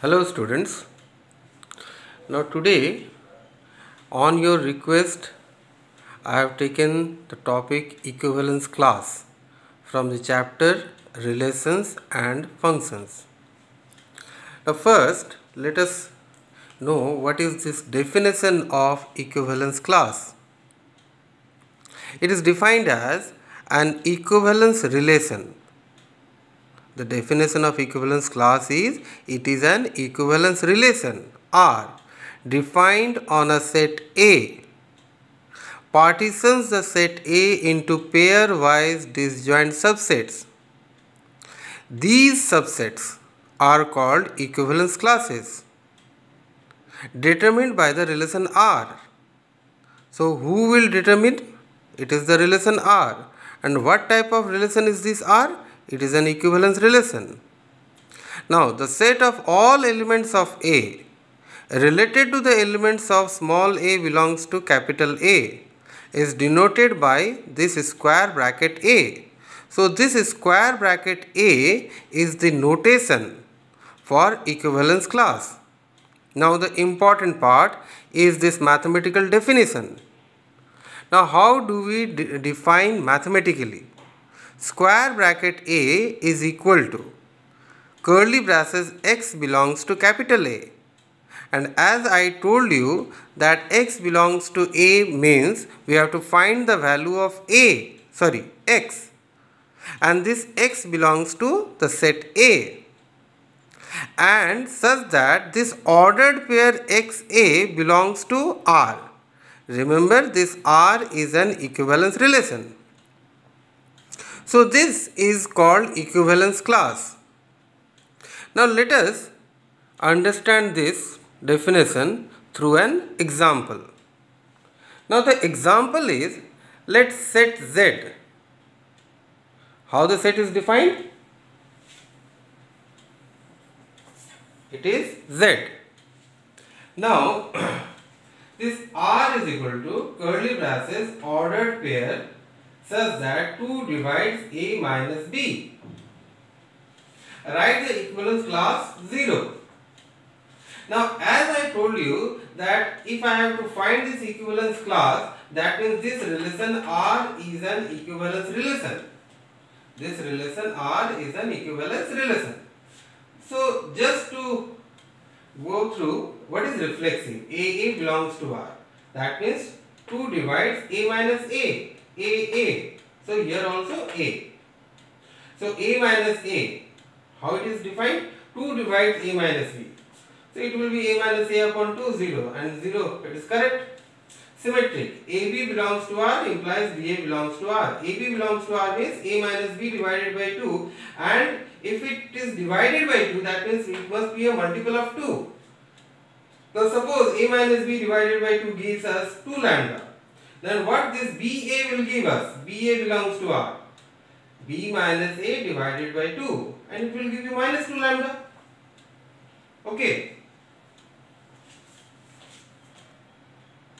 Hello students. Now today on your request I have taken the topic equivalence class from the chapter relations and functions. Now first let us know what is this definition of equivalence class. It is defined as an equivalence relation. The definition of equivalence class is it is an equivalence relation R defined on a set A, partitions the set A into pair-wise disjoint subsets. These subsets are called equivalence classes determined by the relation R. So who will determine? It is the relation R. And what type of relation is this R? It is an equivalence relation. Now the set of all elements of A related to the elements of small a belongs to capital A is denoted by this square bracket A. So this square bracket A is the notation for equivalence class. Now the important part is this mathematical definition. Now how do we define mathematically? Square bracket A is equal to curly braces x belongs to capital A. And as I told you that x belongs to A means we have to find the value of x. And this x belongs to the set A. And such that this ordered pair XA belongs to R. Remember, this R is an equivalence relation. So this is called equivalence class. Now let us understand this definition through an example. Now the example is, let's set Z. How the set is defined? It is Z. Now this R is equal to curly braces ordered pair such that 2 divides A minus B. Write the equivalence class 0. Now as I told you that if I have to find this equivalence class, that means this relation R is an equivalence relation. This relation R is an equivalence relation. So just to go through what is reflexive, AA belongs to R. That means 2 divides A minus A. A. So here also A. So A minus A. How it is defined? 2 divides A minus B. So it will be A minus A upon 2, 0 and 0. It is correct. Symmetric. AB belongs to R implies BA belongs to R. AB belongs to R means A minus B divided by 2, and if it is divided by 2, that means it must be a multiple of 2. Now suppose A minus B divided by 2 gives us 2 lambda. Then what this BA will give us? BA belongs to R. B minus A divided by 2, and it will give you minus 2 lambda. Okay.